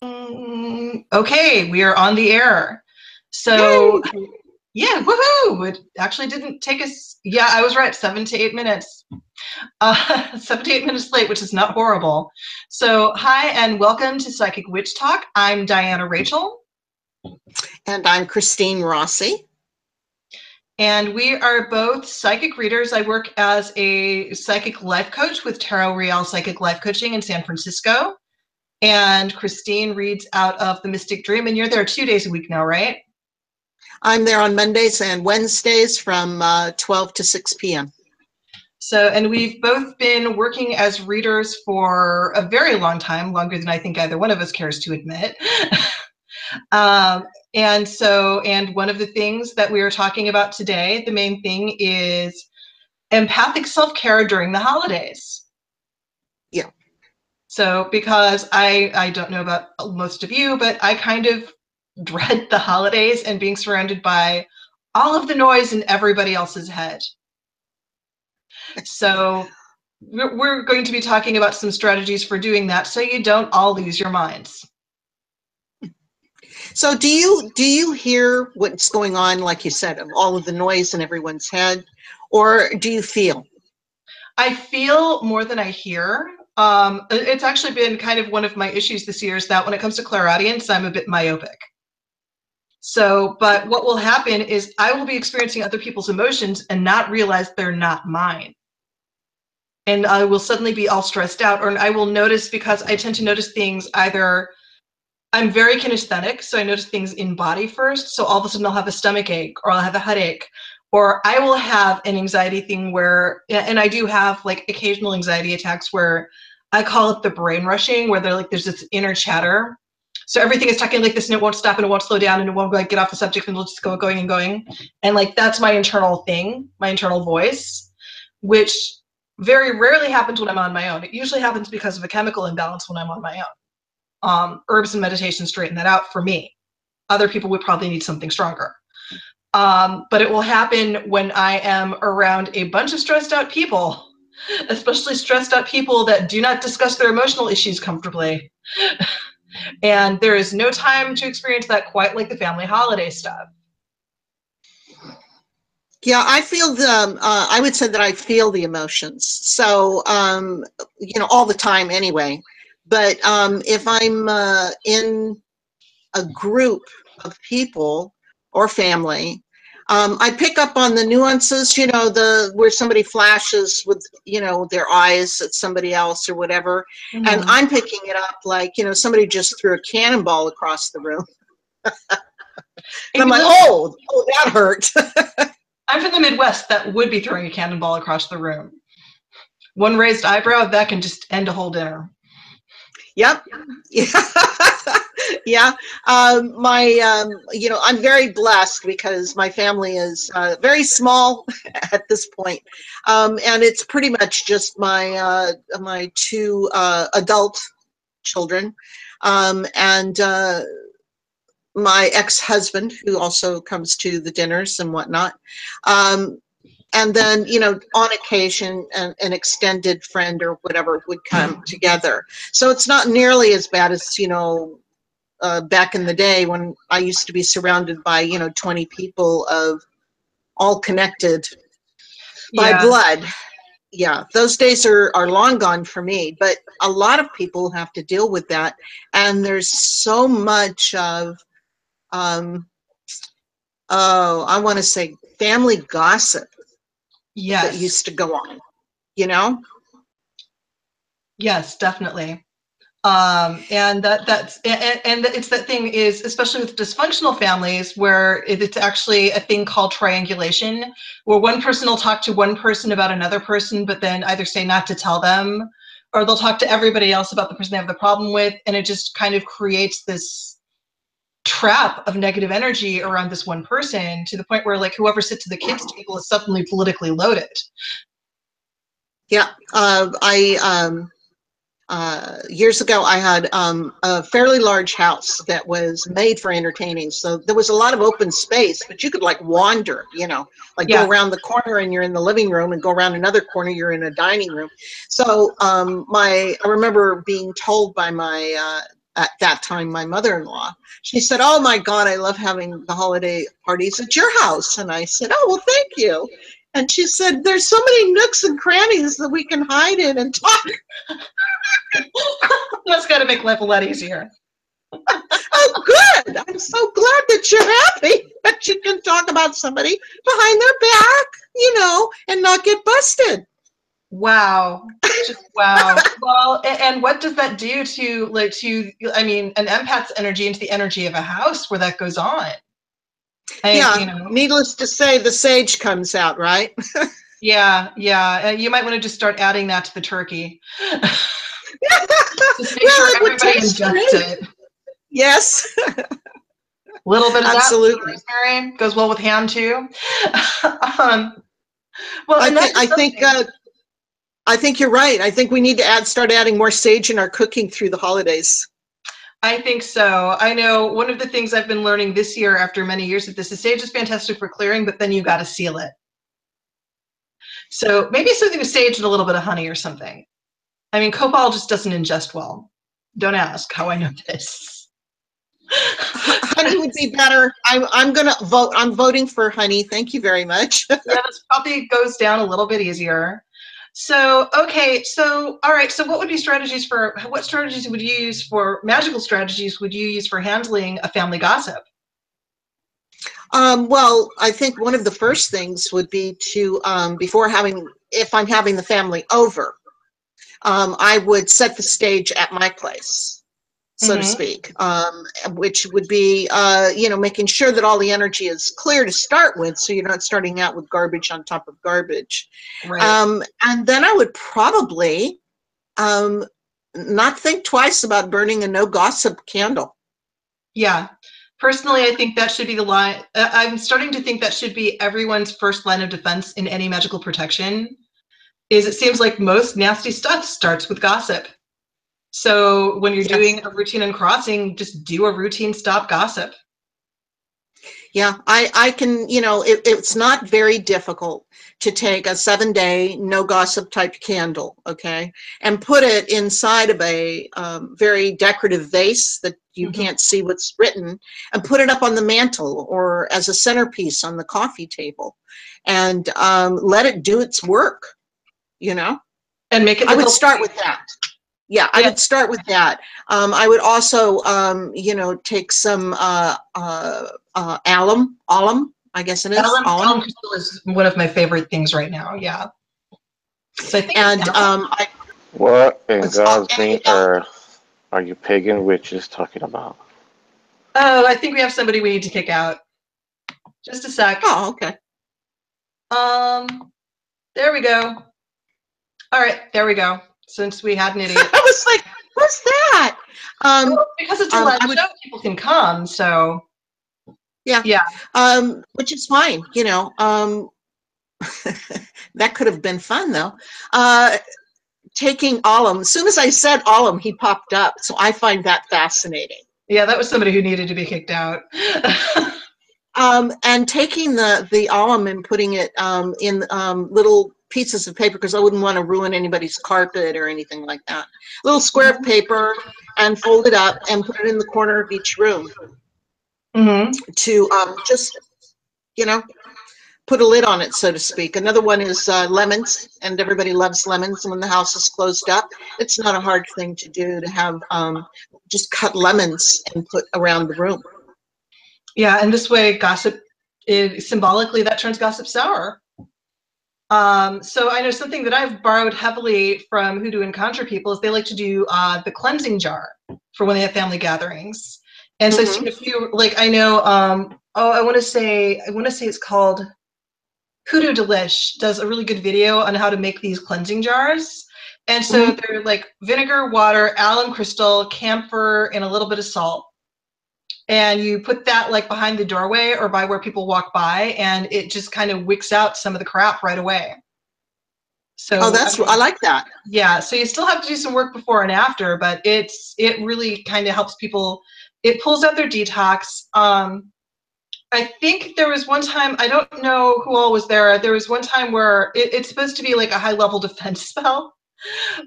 Okay, we are on the air. So, Yay! yeah, woohoo! It actually didn't take us, yeah, I was right, 7 to 8 minutes. 7 to 8 minutes late, which is not horrible. So, hi, and welcome to Psychic Witch Talk. I'm Diana Rachel. And I'm Christine Rossi. And we are both psychic readers. I work as a psychic life coach with Tarot Real Psychic Life Coaching in San Francisco. And Christine reads out of the Mystic Dream, and you're there 2 days a week now, right? I'm there on Mondays and Wednesdays from 12 to 6 p.m. So, and we've both been working as readers for a very long time, longer than I think either one of us cares to admit. And one of the things that we are talking about today, the main thing is empathic self-care during the holidays. Yeah. So, because I don't know about most of you, but I kind of dread the holidays and being surrounded by all of the noise in everybody else's head. So we're going to be talking about some strategies for doing that so you don't all lose your minds. So do you hear what's going on, like you said, of all of the noise in everyone's head, or do you feel? I feel more than I hear. It's actually been kind of one of my issues this year is that when it comes to clairaudience, I'm a bit myopic. So, but what will happen is I will be experiencing other people's emotions and not realize they're not mine. And I will suddenly be all stressed out, or I will notice, because I tend to notice things either, I'm very kinesthetic, so I notice things in body first. So all of a sudden I'll have a stomach ache, or I'll have a headache, or I will have an anxiety thing where, and I do have like occasional anxiety attacks where I call it the brain rushing, where they're like, there's this inner chatter. So everything is talking like this and it won't stop and it won't slow down and it won't like get off the subject and it'll just go going and going. And like, that's my internal thing, my internal voice, which very rarely happens when I'm on my own. It usually happens because of a chemical imbalance when I'm on my own. Herbs and meditation straighten that out for me. Other people would probably need something stronger. But it will happen when I am around a bunch of stressed out people, especially stressed out people that do not discuss their emotional issues comfortably. And there is no time to experience that quite like the family holiday stuff. Yeah, I feel I would say that I feel the emotions. So, all the time anyway. But if I'm in a group of people or family, I pick up on the nuances, where somebody flashes with, their eyes at somebody else or whatever. Mm-hmm. And I'm picking it up like, somebody just threw a cannonball across the room. And I'm like, oh, that hurt. I'm from the Midwest. That would be throwing a cannonball across the room. One raised eyebrow, that can just end a whole dinner. Yep. Yeah. I'm very blessed because my family is very small at this point. And it's pretty much just my two adult children and my ex-husband, who also comes to the dinners and whatnot. And then, on occasion, an extended friend or whatever would come together. So it's not nearly as bad as, back in the day when I used to be surrounded by, 20 people of all connected by blood. Yeah, those days are long gone for me, but a lot of people have to deal with that. And there's so much of, I want to say family gossip. Yes. That used to go on, Yes, definitely. And it's that thing is, especially with dysfunctional families, where it's actually a thing called triangulation, where one person will talk to one person about another person, but then either say not to tell them, or they'll talk to everybody else about the person they have the problem with, and it just kind of creates this trap of negative energy around this one person, to the point where like whoever sits at the kids' table is suddenly politically loaded. Yeah, years ago, I had a fairly large house that was made for entertaining. So there was a lot of open space, but you could like wander, go around the corner and you're in the living room, and go around another corner, you're in a dining room. So I remember being told by my at that time my mother-in-law. She said, "Oh my God, I love having the holiday parties at your house." And I said, "Oh, well, thank you." And she said, "There's so many nooks and crannies that we can hide in and talk." That's got to make life a lot easier. Oh, good. I'm so glad that you're happy that you can talk about somebody behind their back, and not get busted. Wow. Just wow. Well, and what does that do I mean, an empath's energy into the energy of a house where that goes on? Needless to say, the sage comes out, right? Yeah. You might want to just start adding that to the turkey. Just make Well, sure it would everybody taste ingests great. it. Yes. A little bit of Absolutely. that rosemary goes well with ham too. Well, I think you're right. I think we need to start adding more sage in our cooking through the holidays. I think so. I know one of the things I've been learning this year after many years of this is sage is fantastic for clearing, but then you got to seal it. So maybe something with sage and a little bit of honey or something. I mean, copal just doesn't ingest well. Don't ask how I know this. Honey would be better. I'm going to vote. I'm voting for honey. Thank you very much. Yeah, this probably goes down a little bit easier. So, okay. So, all right. So what strategies would you use for magical strategies would you use for handling a family gossip? Well, I think one of the first things would be to, if I'm having the family over, I would set the stage at my place, so to speak, which would be, making sure that all the energy is clear to start with, so you're not starting out with garbage on top of garbage. Right. And then I would probably not think twice about burning a no gossip candle. Yeah. Personally, I think that should be the line. I'm starting to think that should be everyone's first line of defense in any magical protection. It seems like most nasty stuff starts with gossip. So when you're doing a routine uncrossing, just do a routine stop gossip. Yeah, I can, it's not very difficult to take a 7-day no gossip type candle, okay, and put it inside of a very decorative vase that you can't see what's written, and put it up on the mantle or as a centerpiece on the coffee table, and let it do its work, And make it. I would start with that. Yeah, I would start with that. I would also, take some alum, I guess it is. Alum crystal is one of my favorite things right now. Yeah. So I think. And what in God's green earth are you pagan witches talking about? Oh, I think we have somebody we need to kick out. Just a sec. Oh, okay. There we go. All right, there we go. Since we had an idiot. I was like, what's that? Well, because it's a live show, people can come, so. Yeah. Which is fine, that could have been fun though. Taking alum, as soon as I said alum, he popped up. So I find that fascinating. Yeah, that was somebody who needed to be kicked out. And taking the alum and putting it in little pieces of paper, because I wouldn't want to ruin anybody's carpet or anything like that. Little square of paper, and fold it up and put it in the corner of each room to just, put a lid on it, so to speak. Another one is lemons, and everybody loves lemons. And when the house is closed up, it's not a hard thing to do to have just cut lemons and put around the room. Yeah, and this way gossip, symbolically, that turns gossip sour. So I know something that I've borrowed heavily from Hoodoo and Conjure people is they like to do the cleansing jar for when they have family gatherings. And so I've seen a few, like I know, I want to say it's called Hoodoo Delish does a really good video on how to make these cleansing jars. And so they're like vinegar, water, alum crystal, camphor, and a little bit of salt. And you put that like behind the doorway or by where people walk by, and it just kind of wicks out some of the crap right away. So I like that. Yeah, so you still have to do some work before and after, but it really kind of helps people. It pulls out their detox. I think there was one time, I don't know who all was there. There was one time where it's supposed to be like a high level defense spell.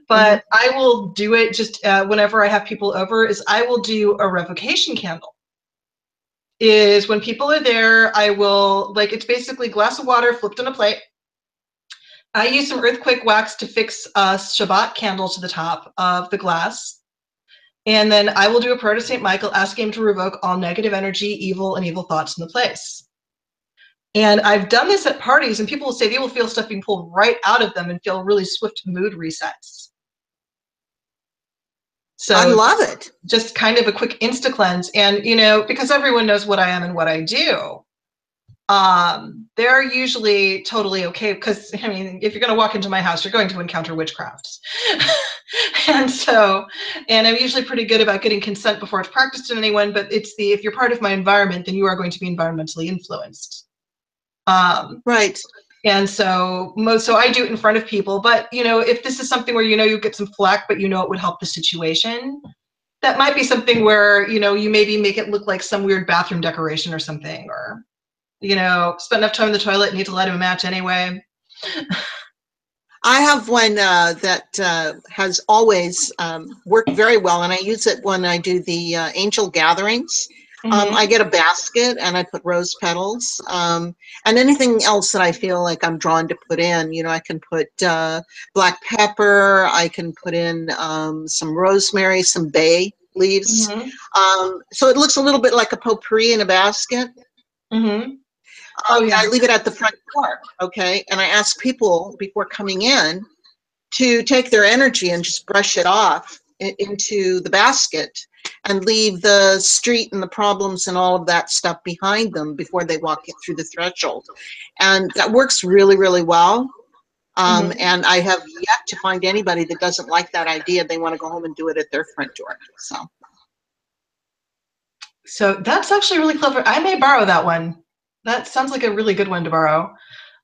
But I will do it just whenever I have people over, is I will do a revocation candle. Is when people are there, I will, like, it's basically glass of water flipped on a plate. I use some earthquake wax to fix a Shabbat candle to the top of the glass. And then I will do a prayer to St. Michael, asking him to revoke all negative energy, evil, and evil thoughts in the place. And I've done this at parties, and people will say they will feel stuff being pulled right out of them and feel really swift mood resets. So I love it. Just kind of a quick insta cleanse. And, you know, because everyone knows what I am and what I do, they're usually totally okay, because, I mean, if you're going to walk into my house, you're going to encounter witchcraft. And I'm usually pretty good about getting consent before it's practiced on anyone, but if you're part of my environment, then you are going to be environmentally influenced. Right. And so I do it in front of people, but, you know, if this is something where, you know, you get some flack, but you know it would help the situation, that might be something where, you know, you maybe make it look like some weird bathroom decoration or something, or, you know, spend enough time in the toilet, need to light him a match anyway. I have one that has always worked very well, and I use it when I do the angel gatherings. I get a basket and I put rose petals, and anything else that I feel like I'm drawn to put in. You know, I can put black pepper, I can put in some rosemary, some bay leaves. So it looks a little bit like a potpourri in a basket. Oh, yeah. I leave it at the front door, okay? And I ask people before coming in to take their energy and just brush it off into the basket and leave the street and the problems and all of that stuff behind them before they walk through the threshold. And that works really, really well. And I have yet to find anybody that doesn't like that idea. They want to go home and do it at their front door. So that's actually really clever. I may borrow that one. That sounds like a really good one to borrow.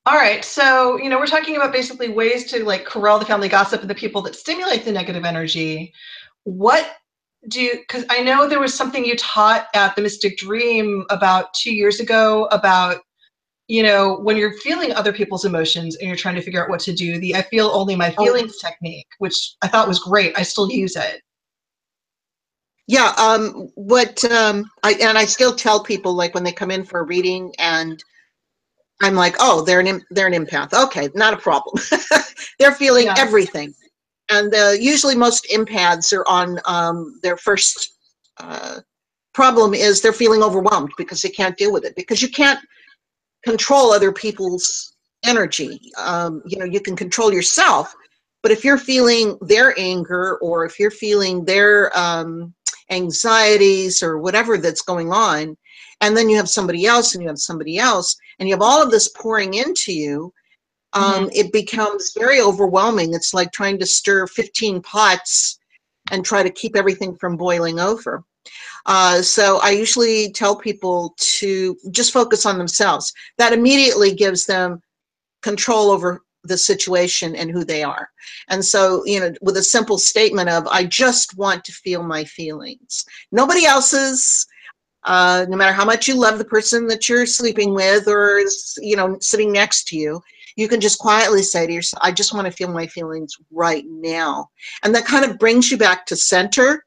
All right, so, you know, we're talking about basically ways to, like, corral the family gossip and the people that stimulate the negative energy. Because I know there was something you taught at the Mystic Dream about 2 years ago about, you know, when you're feeling other people's emotions and you're trying to figure out what to do, the I feel only my feelings technique, which I thought was great. I still use it. Yeah, I still tell people, like, when they come in for a reading and I'm like, oh, they're an empath. Okay, not a problem. They're feeling everything. And usually most empaths are on their first problem is they're feeling overwhelmed because they can't deal with it, because you can't control other people's energy. You know, you can control yourself, but if you're feeling their anger, or if you're feeling their anxieties or whatever that's going on, and then you have somebody else and you have somebody else, and you have all of this pouring into you, it becomes very overwhelming. It's like trying to stir 15 pots and try to keep everything from boiling over. So I usually tell people to just focus on themselves. That immediately gives them control over the situation and who they are. And so, you know, with a simple statement of, I just want to feel my feelings. Nobody else's, no matter how much you love the person that you're sleeping with or is, you know, sitting next to you, you can just quietly say to yourself, I just want to feel my feelings right now. And that kind of brings you back to center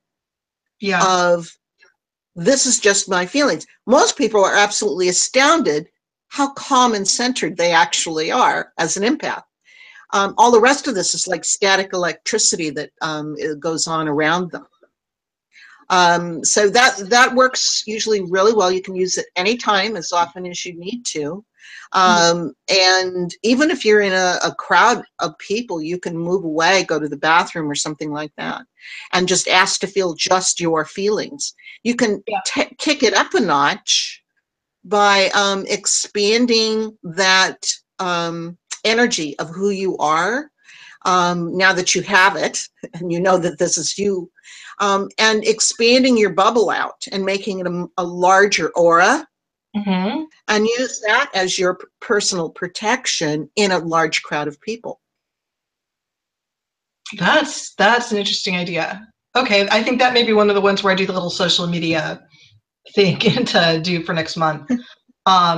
of, this is just my feelings. Most people are absolutely astounded how calm and centered they actually are as an empath. All the rest of this is like static electricity that goes on around them. So that works usually really well. You can use it anytime, as often as you need to. And even if you're in a crowd of people, you can move away, go to the bathroom or something like that, and just ask to feel just your feelings. You can kick it up a notch by expanding that energy of who you are, now that you have it and you know that this is you, and expanding your bubble out and making it a larger aura, and use that as your personal protection in a large crowd of people. That's an interesting idea. Okay, I think that may be one of the ones where I do the little social media thing to do for next month.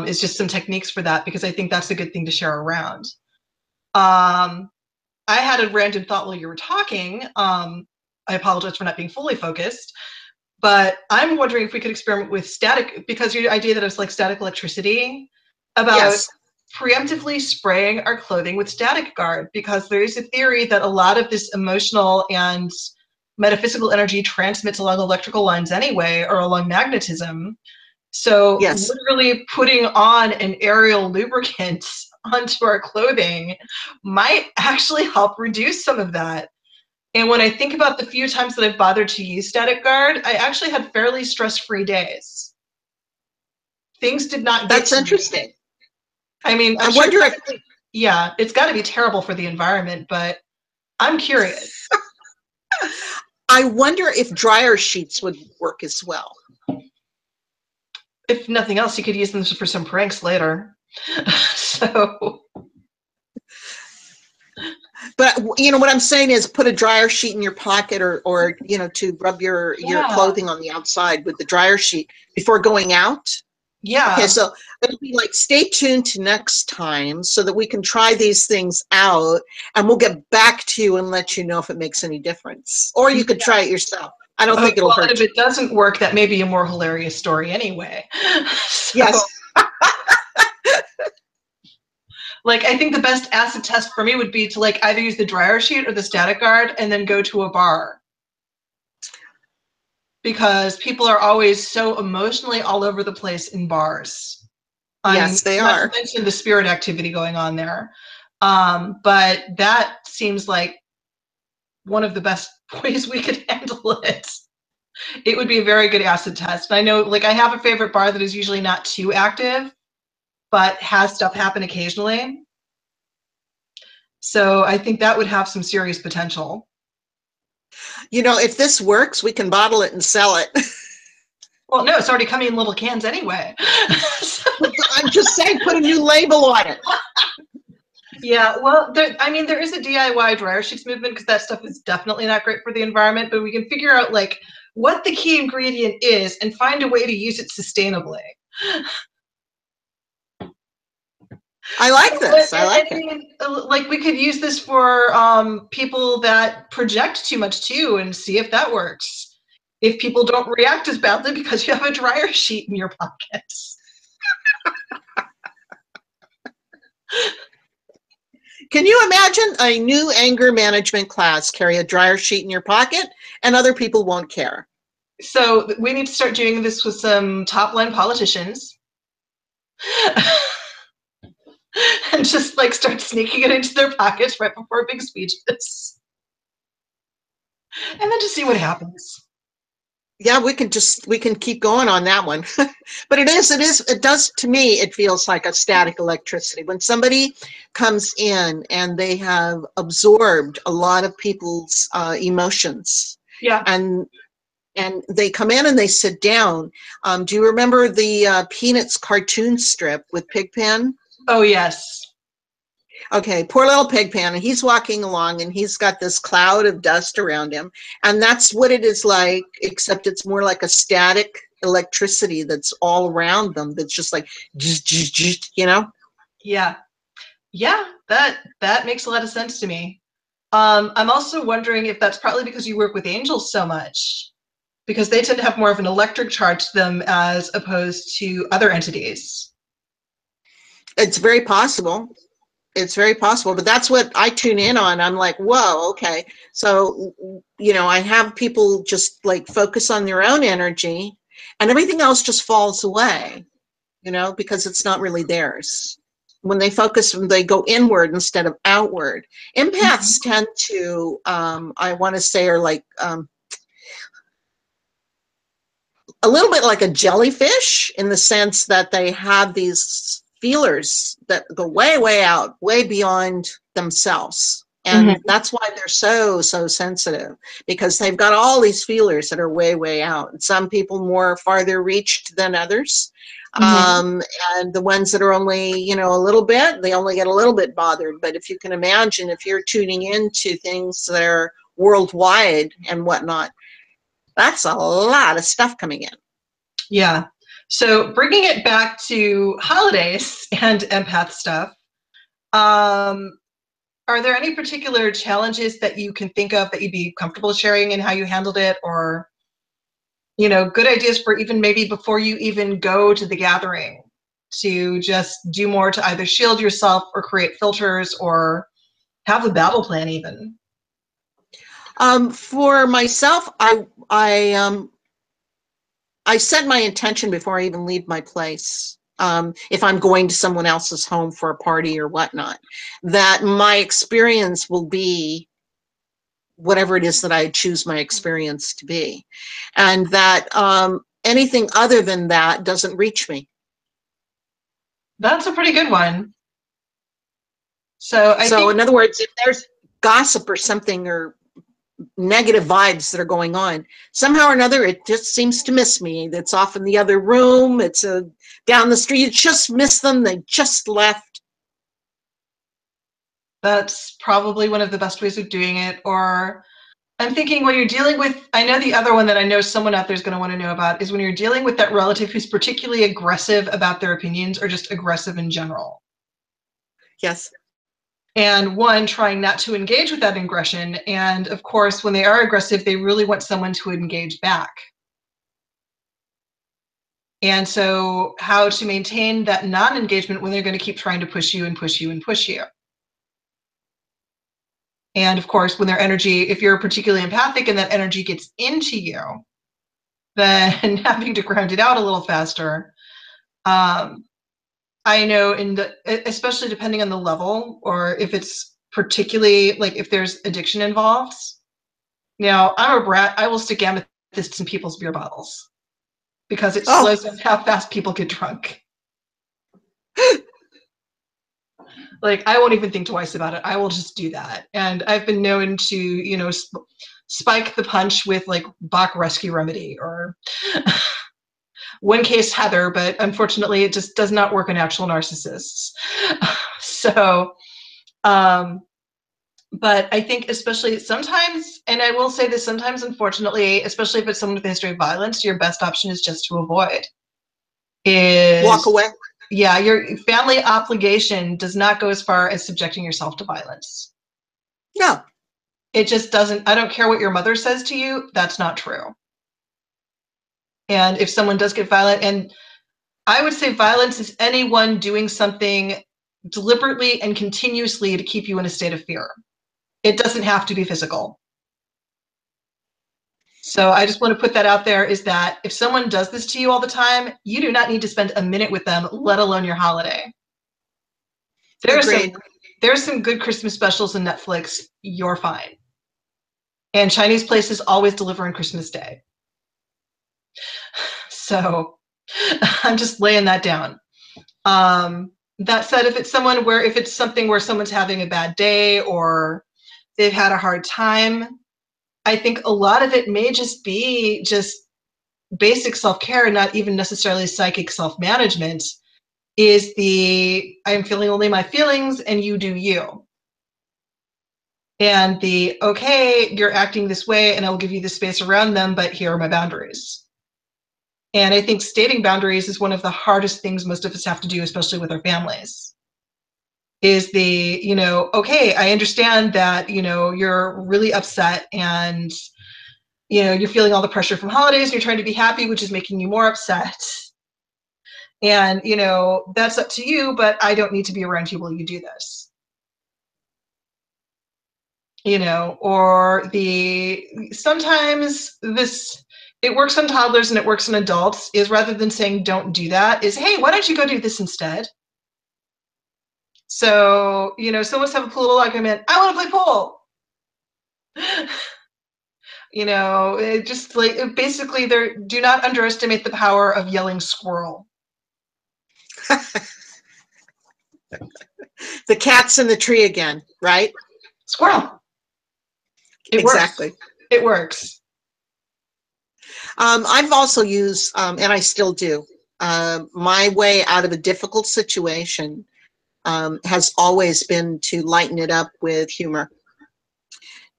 Is just some techniques for that, because I think that's a good thing to share around. I had a random thought while you were talking. I apologize for not being fully focused, but I'm wondering if we could experiment with static, because your idea that it's like static electricity, about Yes. preemptively spraying our clothing with static guard, because there is a theory that a lot of this emotional and metaphysical energy transmits along electrical lines anyway, or along magnetism. So Yes. literally putting on an aerial lubricant onto our clothing might actually help reduce some of that. And when I think about the few times that I've bothered to use static guard, I actually had fairly stress-free days. Things did not get That's to me. interesting. I mean, I wonder if, yeah, it's got to be terrible for the environment, but I'm curious. I wonder if dryer sheets would work as well. If nothing else, you could use them for some pranks later. So, but you know what I'm saying is, put a dryer sheet in your pocket, or you know, to rub your clothing on the outside with the dryer sheet before going out. yeah. Okay, so it'll be like, stay tuned to next time so that we can try these things out, and we'll get back to you and let you know if it makes any difference. Or you could try it yourself. I don't think it'll hurt if you. it doesn't work, that may be a more hilarious story anyway. So, Yes. like, I think the best acid test for me would be to like either use the dryer sheet or the static guard and then go to a bar. Because people are always so emotionally all over the place in bars. Yes, they not are. to mention the spirit activity going on there. But that seems like one of the best ways we could handle it. It would be a very good acid test. I know, like, I have a favorite bar that is usually not too active, but has stuff happen occasionally. So I think that would have some serious potential. You know, if this works, we can bottle it and sell it. Well, no, it's already coming in little cans anyway. So, I'm just saying, put a new label on it. yeah, well, I mean, there is a DIY dryer sheets movement, because that stuff is definitely not great for the environment, but we can figure out like what the key ingredient is and find a way to use it sustainably. I like this. I like it. mean, like, we could use this for people that project too much too, and see if that works. If people don't react as badly because you have a dryer sheet in your pockets. Can you imagine a new anger management class? Carry a dryer sheet in your pocket and other people won't care. So we need to start doing this with some top-line politicians. And just like start sneaking it into their pockets right before big speeches. And then just see what happens. Yeah, we can keep going on that one. But it does, to me, it feels like a static electricity. When somebody comes in and they have absorbed a lot of people's emotions. Yeah. And they come in and they sit down. Do you remember the Peanuts cartoon strip with Pigpen? Oh, yes. Okay, poor little Pigpen, and he's walking along and he's got this cloud of dust around him. And that's what it is like, except it's more like a static electricity that's all around them. That's just like, you know? Yeah. Yeah, that makes a lot of sense to me. I'm also wondering if that's partly because you work with angels so much, because they tend to have more of an electric charge to them as opposed to other entities. It's very possible. It's very possible, but that's what I tune in on. I'm like, whoa, okay. So, you know, I have people just like focus on their own energy and everything else just falls away, you know, because it's not really theirs. When they focus, they go inward instead of outward. Empaths tend to, I want to say, are like a little bit like a jellyfish, in the sense that they have these feelers that go way, way out, way beyond themselves. And that's why they're so sensitive, because they've got all these feelers that are way, way out. And some people more farther reached than others. And the ones that are only, you know, a little bit, they only get a little bit bothered. But if you can imagine, if you're tuning into things that are worldwide and whatnot, that's a lot of stuff coming in. Yeah. So bringing it back to holidays and empath stuff, are there any particular challenges that you can think of that you'd be comfortable sharing and how you handled it, or, you know, good ideas for even maybe before you even go to the gathering to just do more to either shield yourself or create filters or have a battle plan even? For myself, I set my intention before I even leave my place. If I'm going to someone else's home for a party or whatnot, that my experience will be whatever it is that I choose my experience to be, and that anything other than that doesn't reach me. That's a pretty good one. So I think, in other words, if there's gossip or something or negative vibes that are going on, somehow or another, it just seems to miss me. It's off in the other room. It's down the street. You just miss them. They just left. that's probably one of the best ways of doing it. Or I'm thinking when you're dealing with, I know the other one that I know someone out there is going to want to know about is when you're dealing with that relative who's particularly aggressive about their opinions or just aggressive in general. Yes. And one, trying not to engage with that aggression. And of course, when they are aggressive, they really want someone to engage back. And so how to maintain that non-engagement when they're going to keep trying to push you and push you and push you. And of course, when their energy, if you're particularly empathic and that energy gets into you, then having to ground it out a little faster. I know especially depending on the level, or if it's particularly like if there's addiction involved. Now, I'm a brat. I will stick amethysts in people's beer bottles because it slows down how fast people get drunk. Like, I won't even think twice about it. I will just do that. And I've been known to, you know, spike the punch with like Bach Rescue Remedy, or one case Heather, but unfortunately it just does not work on actual narcissists. So, but I think especially sometimes, and I will say this, sometimes unfortunately, especially if it's someone with a history of violence, your best option is just to avoid. Walk away. Yeah, your family obligation does not go as far as subjecting yourself to violence. No. It just doesn't. I don't care what your mother says to you, that's not true. And if someone does get violent, and I would say violence is anyone doing something deliberately and continuously to keep you in a state of fear. It doesn't have to be physical. So I just want to put that out there, is that if someone does this to you all the time, you do not need to spend a minute with them, let alone your holiday. There's some good Christmas specials on Netflix. You're fine. And Chinese places always deliver on Christmas Day. So I'm just laying that down. That said, if it's something where someone's having a bad day or they've had a hard time, I think a lot of it may just be just basic self-care, not even necessarily psychic self-management, is I'm feeling only my feelings and you do you. And okay, you're acting this way and I'll give you the space around them, but here are my boundaries. And I think stating boundaries is one of the hardest things most of us have to do, especially with our families. Is okay, I understand that, you're really upset and, you're feeling all the pressure from holidays and you're trying to be happy, which is making you more upset. And, that's up to you, but I don't need to be around you while you do this. Or sometimes it works on toddlers and it works on adults, is rather than saying don't do that, is, hey, why don't you go do this instead? So, so let's have a pool argument. I want to play pool. It just like, basically, do not underestimate the power of yelling squirrel. The cat's in the tree again, right? Squirrel. Exactly. It works. I've also used, and I still do, my way out of a difficult situation has always been to lighten it up with humor.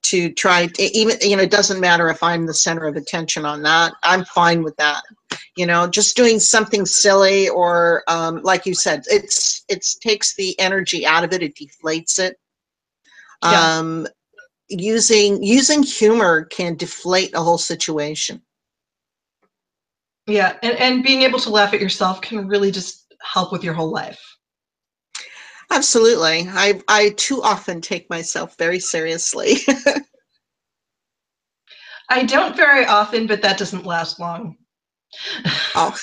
To try to, even, it doesn't matter if I'm the center of attention on that. I'm fine with that. Just doing something silly, or like you said, it takes the energy out of it. It deflates it. Yeah. Using humor can deflate a whole situation. Yeah, and being able to laugh at yourself can really just help with your whole life. Absolutely. I too often take myself very seriously. I don't very often, but that doesn't last long. Oh.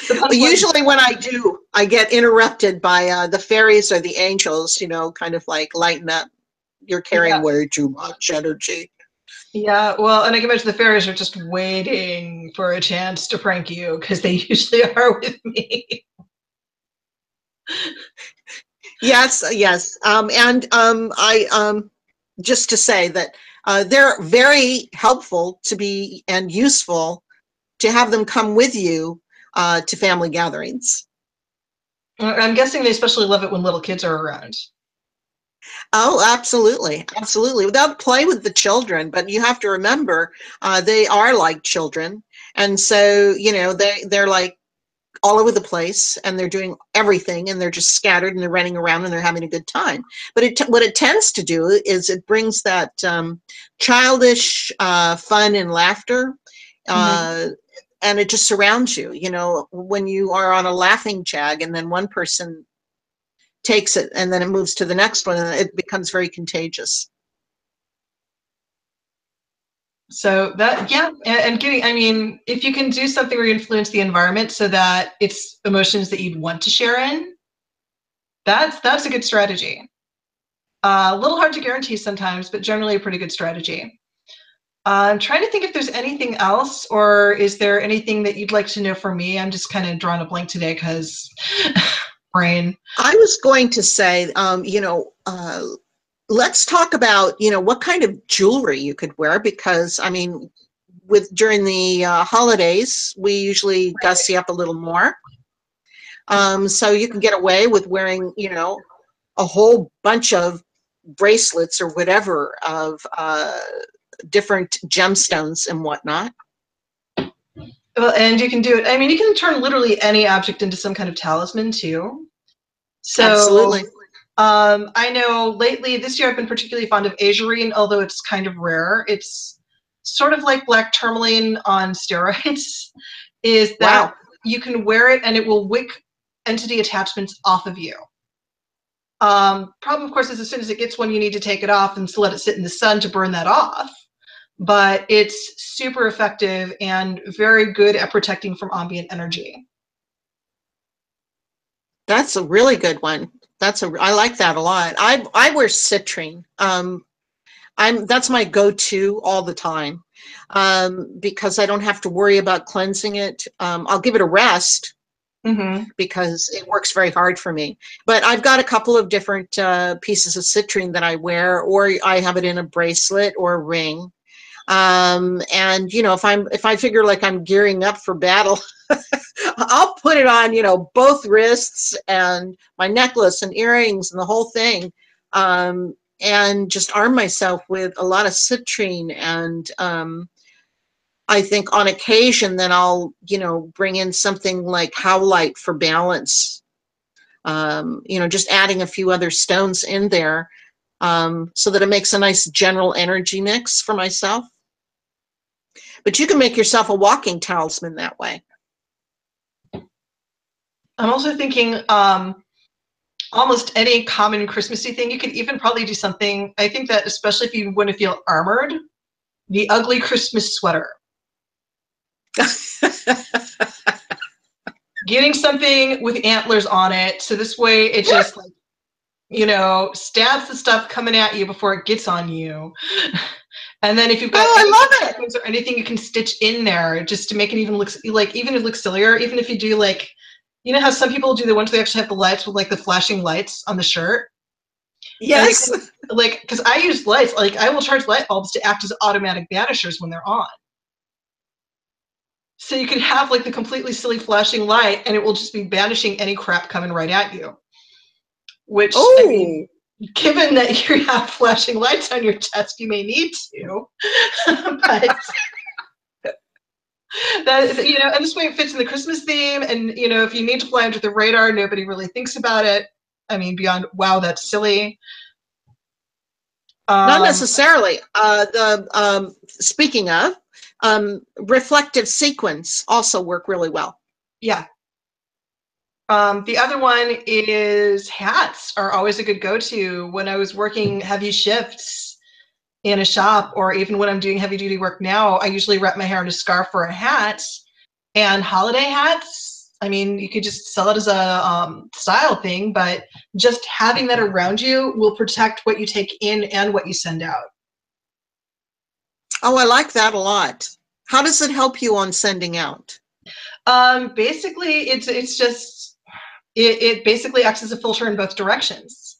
Depends Usually when I do, I get interrupted by the fairies or the angels, you know, kind of like, lighten up. You're carrying Yeah. way too much energy. Yeah, well, and I can imagine the fairies are just waiting for a chance to prank you because they usually are with me. Yes, yes. Just to say that they're very helpful to be and useful to have them come with you to family gatherings. I'm guessing they especially love it when little kids are around. Oh, absolutely, absolutely. Without play with the children, but you have to remember they are like children, and so you know they're like all over the place, and they're doing everything, and they're just scattered, and they're running around, and they're having a good time. But what it tends to do is it brings that childish fun and laughter, Mm-hmm. and it just surrounds you. You know, when you are on a laughing jag, and then one person takes it, and then it moves to the next one, and it becomes very contagious. So that, yeah, and getting, I mean, if you can do something where you influence the environment so that it's emotions that you'd want to share in, that's a good strategy. A little hard to guarantee sometimes, but generally a pretty good strategy. I'm trying to think if there's anything else, or is there anything that you'd like to know from me? I'm just kind of drawing a blank today because brain. I was going to say, let's talk about, what kind of jewelry you could wear, because I mean, during the holidays, we usually gussy up a little more. So you can get away with wearing, a whole bunch of bracelets or whatever of different gemstones and whatnot. Well, and you can do it. I mean, you can turn literally any object into some kind of talisman too. So Absolutely. I know lately this year I've been particularly fond of azurine, although it's kind of rare. It's sort of like black tourmaline on steroids, is that Wow. you can wear it and it will wick entity attachments off of you. Problem, of course, is as soon as it gets one, you need to take it off and let it sit in the sun to burn that off. But it's super effective and very good at protecting from ambient energy. That's a really good one. I like that a lot. I wear citrine. That's my go-to all the time, because I don't have to worry about cleansing it. I'll give it a rest Mm-hmm. because it works very hard for me. But I've got a couple of different pieces of citrine that I wear, or I have it in a bracelet or a ring. And if I figure like I'm gearing up for battle, I'll put it on, both wrists and my necklace and earrings and the whole thing. And just arm myself with a lot of citrine. And I think on occasion, then I'll, bring in something like howlite for balance. Just adding a few other stones in there, so that it makes a nice general energy mix for myself. But you can make yourself a walking talisman that way. I'm also thinking almost any common Christmassy thing. You could even probably do something. I think that especially if you want to feel armored, the ugly Christmas sweater. Getting something with antlers on it, so this way it just stabs the stuff coming at you before it gets on you. And then if you've got I love it. or anything you can stitch in there just to make it even look sillier, even if you do like, how some people do the ones where they actually have the lights with like the flashing lights on the shirt. Yes. Because I use lights, like I will charge light bulbs to act as automatic banishers when they're on. So you can have like the completely silly flashing light and it will just be banishing any crap coming right at you. Which, I mean, given that you have flashing lights on your chest, you may need to. But that, and this way it fits in the Christmas theme. And, if you need to fly under the radar, nobody really thinks about it. I mean, beyond, wow, that's silly. Not necessarily. Speaking of, reflective sequence also work really well. Yeah. The other one is hats are always a good go-to. When I was working heavy shifts in a shop, or even when I'm doing heavy duty work now, I usually wrap my hair in a scarf or a hat. And holiday hats, I mean, you could just sell it as a style thing, but just having that around you will protect what you take in and what you send out. Oh, I like that a lot. How does it help you on sending out? Basically, it's just, it basically acts as a filter in both directions.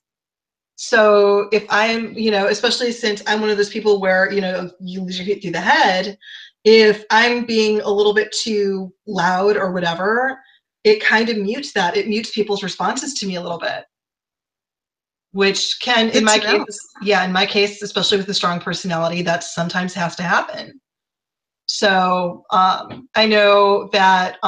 So if I'm, you know, especially since I'm one of those people where, you know, you lose your heat through the head, if I'm being a little bit too loud or whatever, it kind of mutes that. It mutes people's responses to me a little bit, which can, in my case, yeah, in my case, especially with a strong personality, that sometimes has to happen. So I know that,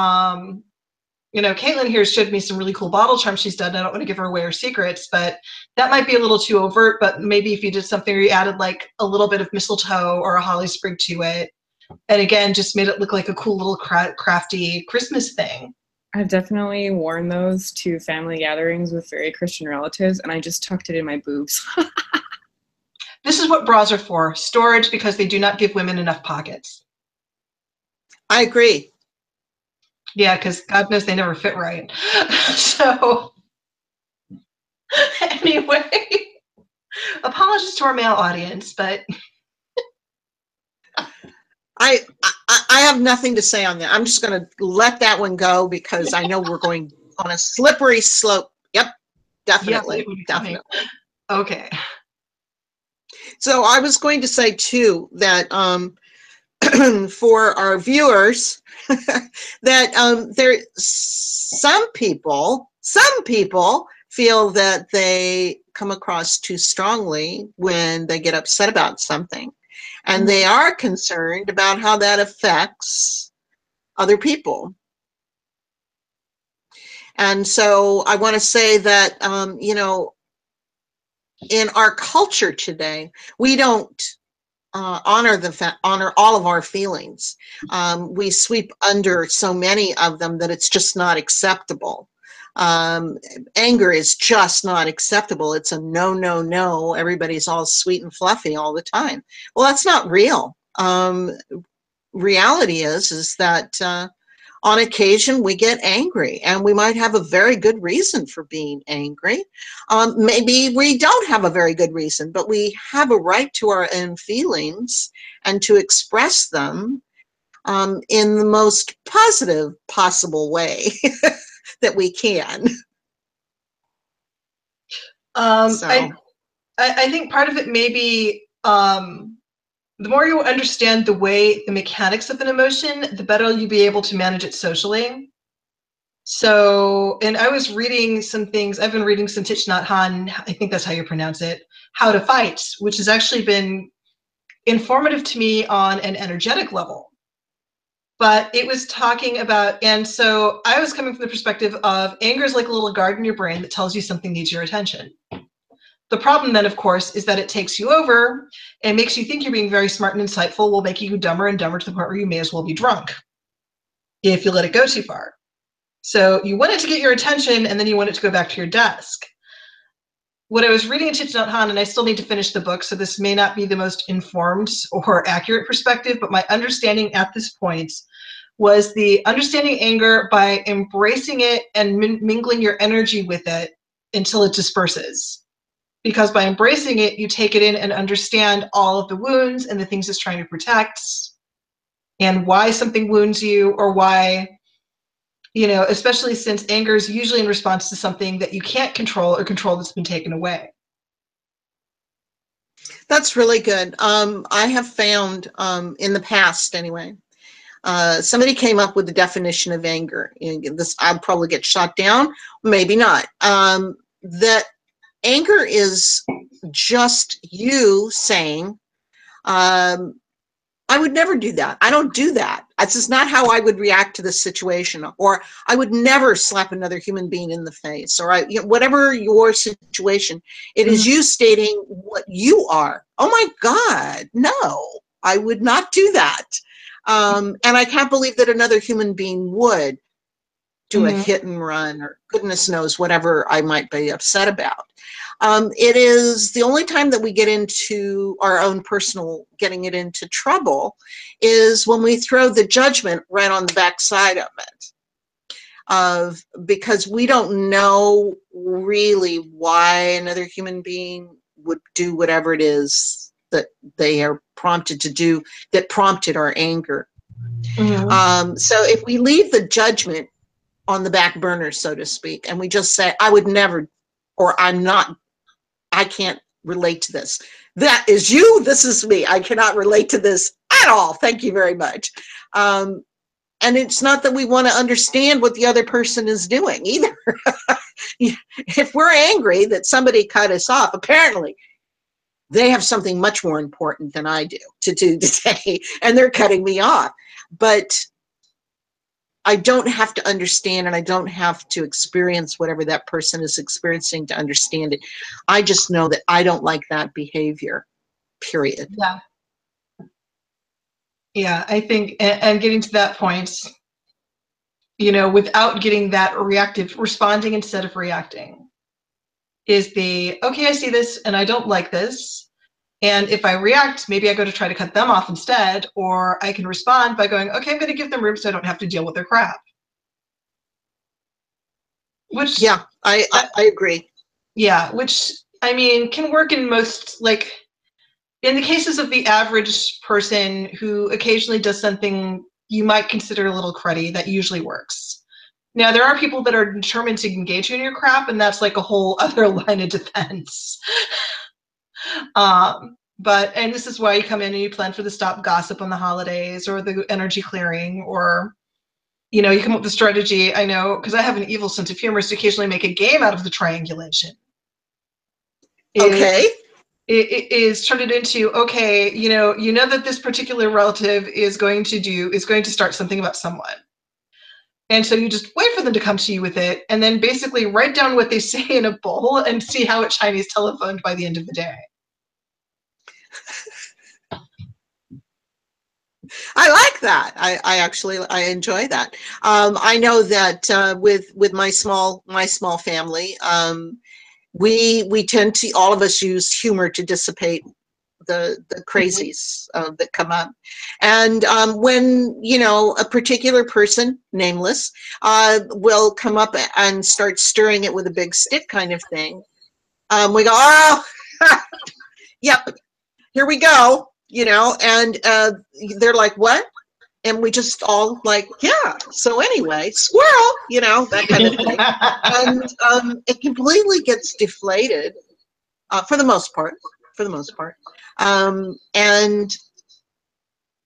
you know, Caitlin here showed me some really cool bottle charms she's done. I don't want to give her away her secrets, but that might be a little too overt. But maybe if you did something where you added like a little bit of mistletoe or a holly sprig to it, and again, just made it look like a cool little crafty Christmas thing. I've definitely worn those to family gatherings with very Christian relatives, and I just tucked it in my boobs. This is what bras are for, storage, because they do not give women enough pockets. I agree. Yeah, because God knows they never fit right. So anyway, apologies to our male audience, but I have nothing to say on that. I'm just going to let that one go because I know we're going on a slippery slope. Yep, definitely, definitely. Okay. So I was going to say too that for our viewers, that there some people feel that they come across too strongly when they get upset about something, and they are concerned about how that affects other people. And so I want to say that you know, in our culture today, we don't honor all of our feelings. We sweep under so many of them that it's just not acceptable. Anger is just not acceptable. It's a no, no, no. Everybody's all sweet and fluffy all the time. Well, that's not real. Reality is that on occasion we get angry, and we might have a very good reason for being angry. Maybe we don't have a very good reason, but we have a right to our own feelings and to express them in the most positive possible way that we can. I think part of it may be the more you understand the mechanics of an emotion, the better you'll be able to manage it socially. So, and I was reading some things, I've been reading some Thich Nhat Hanh, I think that's how you pronounce it, How to Fight, which has actually been informative to me on an energetic level. But it was talking about, and so I was coming from the perspective of anger is like a little guard in your brain that tells you something needs your attention. The problem then, of course, is that it takes you over and makes you think you're being very smart and insightful, will make you dumber and dumber to the point where you may as well be drunk if you let it go too far. So you want it to get your attention, and then you want it to go back to your desk. What I was reading in Thich Nhat Hanh, and I still need to finish the book, so this may not be the most informed or accurate perspective, but my understanding at this point was the understanding anger by embracing it and mingling your energy with it until it disperses. Because by embracing it, you take it in and understand all of the wounds and the things it's trying to protect and why something wounds you, or why, you know, especially since anger is usually in response to something that you can't control or control that's been taken away. That's really good. I have found in the past anyway, somebody came up with the definition of anger. This, I'll probably get shot down, maybe not. That anger is just you saying, I would never do that. I don't do that. This is not how I would react to this situation, or I would never slap another human being in the face, or whatever your situation, it is you stating what you are. Oh my God, no, I would not do that. And I can't believe that another human being would do a hit and run, or goodness knows whatever I might be upset about. It is the only time that we get into our own personal, getting it into trouble, is when we throw the judgment right on the backside of it. Because we don't know really why another human being would do whatever it is that they are prompted to do, that prompted our anger. So if we leave the judgment on the back burner, so to speak, and we just say, I would never, or I can't relate to this. That is you, this is me. I cannot relate to this at all. Thank you very much. And it's not that we want to understand what the other person is doing either. If we're angry that somebody cut us off, apparently they have something much more important than I do to do today, and they're cutting me off. But I don't have to understand, and I don't have to experience whatever that person is experiencing to understand it. I just know that I don't like that behavior, period. Yeah. Yeah, I think, and getting to that point, you know, without getting that reactive, responding instead of reacting, is the, okay, I see this and I don't like this. And if I react, maybe I go to try to cut them off instead, or I can respond by going, okay, I'm going to give them room so I don't have to deal with their crap. Which, yeah, I agree. Yeah, which, I mean, can work in most, like, in the cases of the average person who occasionally does something you might consider a little cruddy, that usually works. Now, there are people that are determined to engage you in your crap, and that's like a whole other line of defense. And this is why you come in and you plan for the stop gossip on the holidays, or the energy clearing, or, you know, you come up with a strategy. I know, because I have an evil sense of humor, is to occasionally make a game out of the triangulation. Okay. It is turned it into, okay, you know that this particular relative is going to start something about someone. And so you just wait for them to come to you with it, and then basically write down what they say in a bowl and see how it Chinese telephoned by the end of the day. I like that. I enjoy that. I know that with my small family, we tend to, all of us use humor to dissipate the crazies that come up. And when, you know, a particular person, nameless, will come up and start stirring it with a big stick kind of thing, we go, oh, yep, here we go, you know, and they're like, what? And we just all like, yeah, so anyway, squirrel, you know, that kind of thing. And it completely gets deflated for the most part. And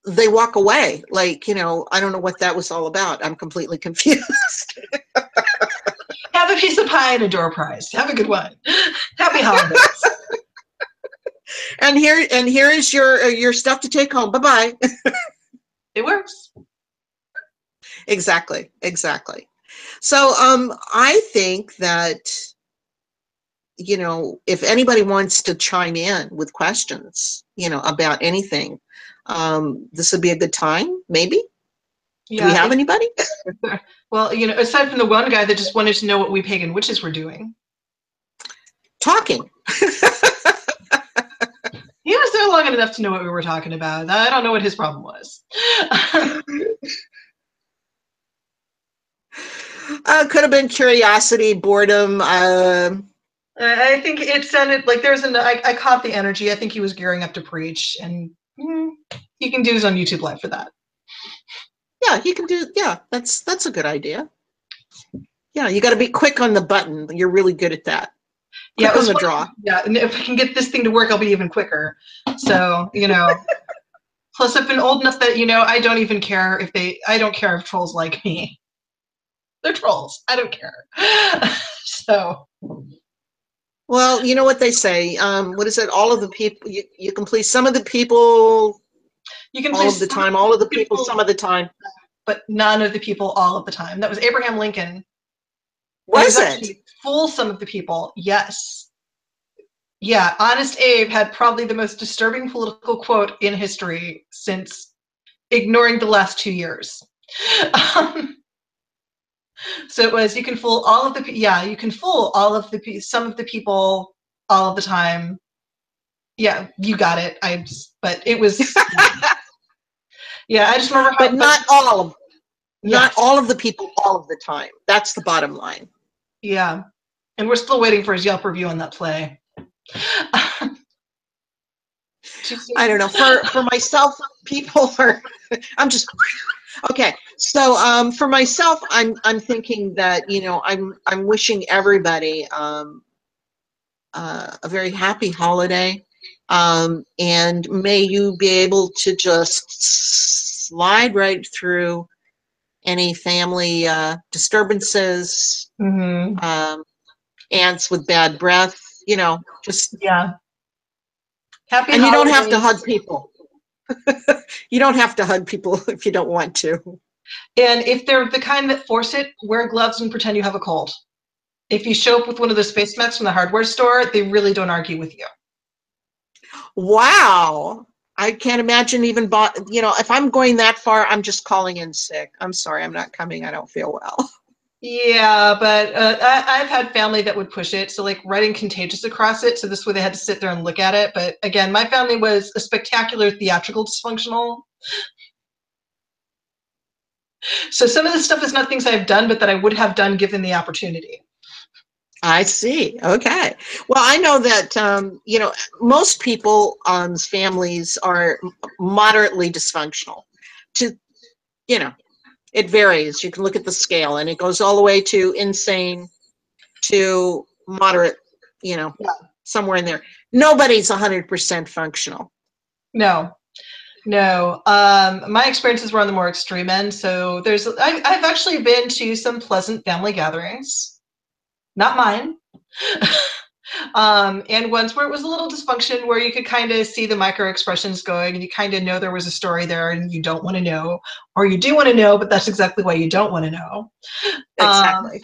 they walk away like, you know, I don't know what that was all about. I'm completely confused. Have a piece of pie and a door prize. Have a good one. Happy holidays. And here is your stuff to take home. Bye-bye. It works. Exactly. So I think that, you know, if anybody wants to chime in with questions, you know, about anything, this would be a good time, maybe. Yeah, do we have anybody? Well, you know, aside from the one guy that just wanted to know what we pagan witches were doing. Talking. He was there long enough to know what we were talking about. I don't know what his problem was. Could have been curiosity, boredom. I think it sounded like there's I caught the energy. I think he was gearing up to preach, and he can do his own YouTube live for that. Yeah, he can do. Yeah, that's a good idea. Yeah, you got to be quick on the button. You're really good at that. Quick on the draw. Yeah, and if I can get this thing to work, I'll be even quicker. So, you know, plus I've been old enough that, you know, I don't even care I don't care if trolls like me. They're trolls. I don't care. So. Well, you know what they say. What is it? All of the people, you can please some of the people. You can All play of the some time, all of the people, some of the time. but none of the people all of the time. That was Abraham Lincoln. And Was it? actually fool some of the people. Yes. Yeah, Honest Abe had probably the most disturbing political quote in history since ignoring the last 2 years. So it was, you can fool all of the, yeah, you can fool all of the, some of the people all of the time. Yeah, you got it. But it was, yeah, I just remember how. But not all of, not Yes. all of the people all of the time. That's the bottom line. Yeah. And we're still waiting for his Yelp review on that play. I don't know. For myself, people are, I'm just, okay. So for myself, I'm thinking that, you know, I'm wishing everybody a very happy holiday. And may you be able to just slide right through any family disturbances, ants with bad breath, you know, just, Yeah. Happy and you don't have to holidays. hug people. You don't have to hug people if you don't want to. And if they're the kind that force it, wear gloves and pretend you have a cold. If you show up with one of those face masks from the hardware store, they really don't argue with you. Wow. I can't imagine even, you know, if I'm going that far, I'm just calling in sick. I'm sorry, I'm not coming. I don't feel well. Yeah, but I've had family that would push it. So like writing Contagious across it. So this way they had to sit there and look at it. But again, my family was a spectacular theatrical dysfunctional. So some of this stuff is not things I've done, but that I would have done given the opportunity. I see. Okay. Well, I know that, you know, most people's families are moderately dysfunctional. To, you know, it varies. You can look at the scale and it goes all the way to insane to moderate, you know, somewhere in there. Nobody's 100% functional. No. No, my experiences were on the more extreme end. So I've actually been to some pleasant family gatherings, not mine. And ones where it was a little dysfunction, where you could kind of see the micro expressions going, and you kind of know there was a story there, and you don't want to know, or you do want to know, but that's exactly why you don't want to know. Exactly.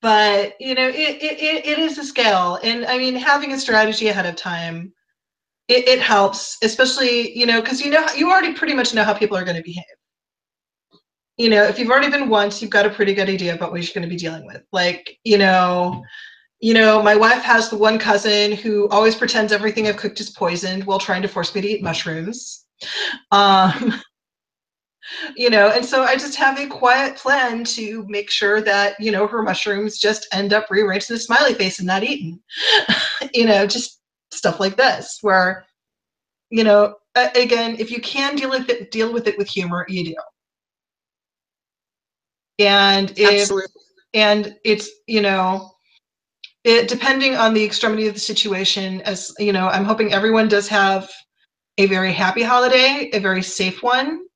But you know, it is a scale, and I mean, having a strategy ahead of time. It helps, especially, you know, because you already pretty much know how people are going to behave. You know, if you've already been once, you've got a pretty good idea about what you're going to be dealing with. Like, you know, my wife has the one cousin who always pretends everything I've cooked is poisoned while trying to force me to eat mushrooms. You know, and so I just have a quiet plan to make sure that, you know, her mushrooms just end up rearranged in a smiley face and not eaten. You know, just stuff like this, where, you know, again, if you can deal with it with humor, you do. And it's, you know, depending on the extremity of the situation, as you know, I'm hoping everyone does have a very happy holiday, a very safe one.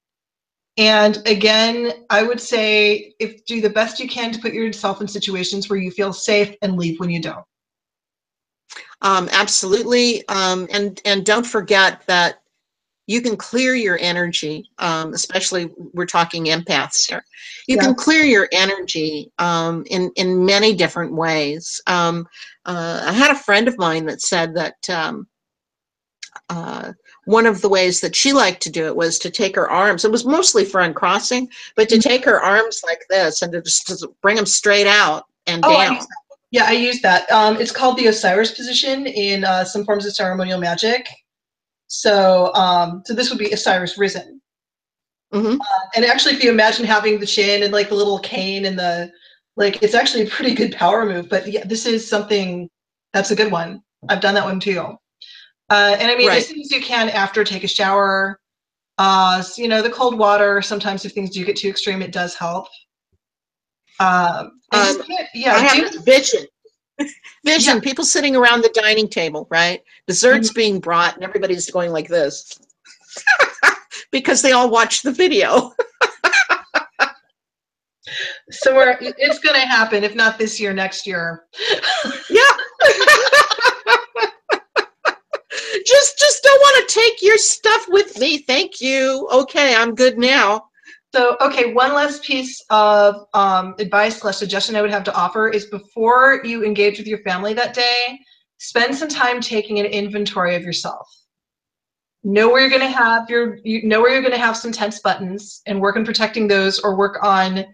And again, I would say, do the best you can to put yourself in situations where you feel safe and leave when you don't. Absolutely. And don't forget that you can clear your energy, especially we're talking empaths here. You can clear your energy in many different ways. I had a friend of mine that said that one of the ways that she liked to do it was to take her arms. It was mostly for uncrossing, but to take her arms like this and to just bring them straight out and down. I use that. It's called the Osiris Position in some forms of ceremonial magic. So, so this would be Osiris risen. And actually, if you imagine having the chin and like the little cane and the, like, it's actually a pretty good power move. But yeah, this is something that's a good one. I've done that one too. And I mean, as soon as you can after take a shower, so, you know, the cold water, sometimes if things do get too extreme, it does help. I have vision, people sitting around the dining table, right? Desserts being brought and everybody's going like this because they all watched the video. So it's going to happen, if not this year, next year. Yeah. Just don't want to can't take your stuff with me. Thank you. Okay, I'm good now. So, okay, one last piece of advice / suggestion I would have to offer is before you engage with your family that day, spend some time taking an inventory of yourself. Know where you're going to have know where you're going to have some tense buttons and work on protecting those, or work on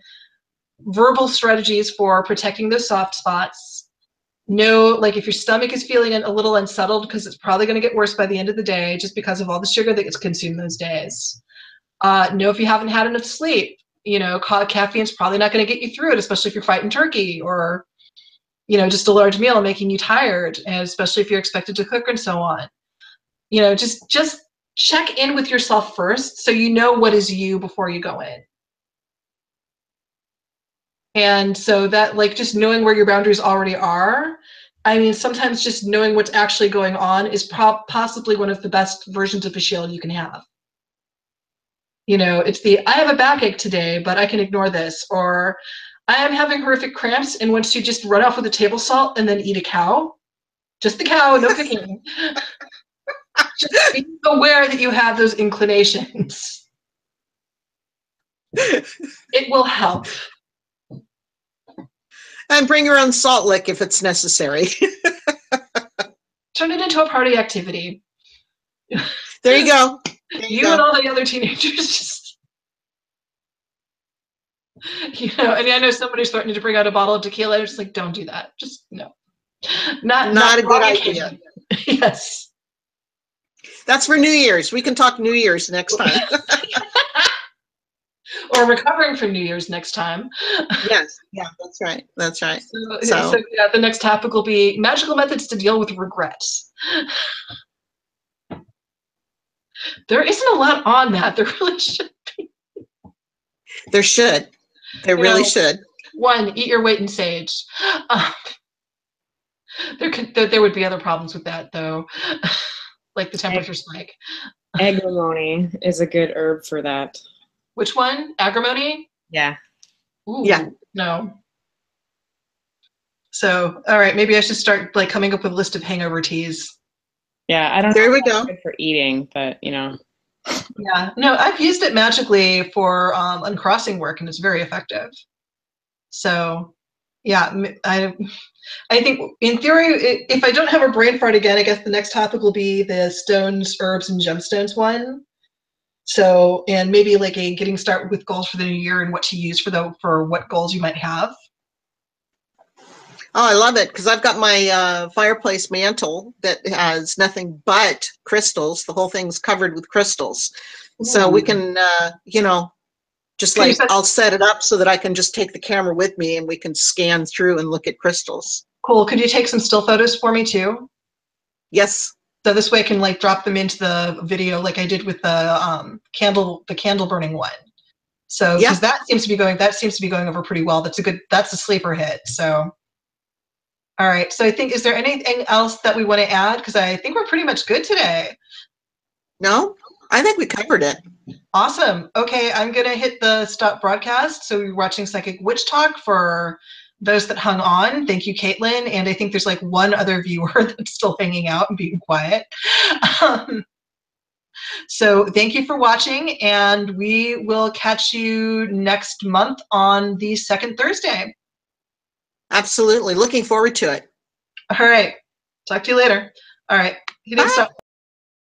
verbal strategies for protecting those soft spots. Know, like, if your stomach is feeling a little unsettled, because it's probably going to get worse by the end of the day just because of all the sugar that gets consumed those days. Know if you haven't had enough sleep. You know, caffeine's probably not going to get you through it, especially if you're fighting turkey, or, you know, just a large meal making you tired, and especially if you're expected to cook and so on. You know, just check in with yourself first so you know what is you before you go in. And so that, like, just knowing where your boundaries already are, I mean, sometimes just knowing what's actually going on is possibly one of the best versions of a shield you can have. You know, it's I have a backache today, but I can ignore this. Or I am having horrific cramps, and once you just run off with a table salt and then eat a cow, just the cow, no picking. Just be aware that you have those inclinations. It will help. And bring your own salt lick if it's necessary. Turn it into a party activity. There you go. You and all the other teenagers just, you know, and I know somebody's threatening to bring out a bottle of tequila. I'm just like, don't do that. Just no. Not a good idea. Yes. That's for New Year's. We can talk New Year's next time. Or recovering from New Year's next time. Yes. Yeah, that's right. That's right. So yeah, the next topic will be magical methods to deal with regrets. There isn't a lot on that. There really should be. There should. There really should. One, eat your weight in sage. There would be other problems with that, though, like the temperature spike. Agrimony is a good herb for that. Which one? Agrimony? Yeah. Ooh, yeah. No. So, all right, maybe I should start, like, coming up with a list of hangover teas. Yeah, I don't know. There we if that's go. good for eating, but you know. Yeah, no, I've used it magically for uncrossing work, and it's very effective. So, yeah, I think in theory, if I don't have a brain fart again, I guess the next topic will be the stones, herbs, and gemstones one. So, and maybe like a getting started with goals for the new year and what to use for what goals you might have. Oh, I love it, because I've got my fireplace mantle that has nothing but crystals. The whole thing's covered with crystals. Ooh. So we can, you know, just like I'll set it up so that I can just take the camera with me and we can scan through and look at crystals. Cool. Could you take some still photos for me too? Yes. So this way I can like drop them into the video like I did with the candle burning one. So because that seems to be going over pretty well. That's a sleeper hit. So all right. So I think, is there anything else that we want to add? Because I think we're pretty much good today. No, I think we covered it. Awesome. Okay, I'm going to hit the stop broadcast. So you're watching Psychic Witch Talk for those that hung on. Thank you, Caitlin. And I think there's like one other viewer that's still hanging out and being quiet. So thank you for watching, and we will catch you next month on the second Thursday. Absolutely. Looking forward to it. All right. Talk to you later. All right. Bye.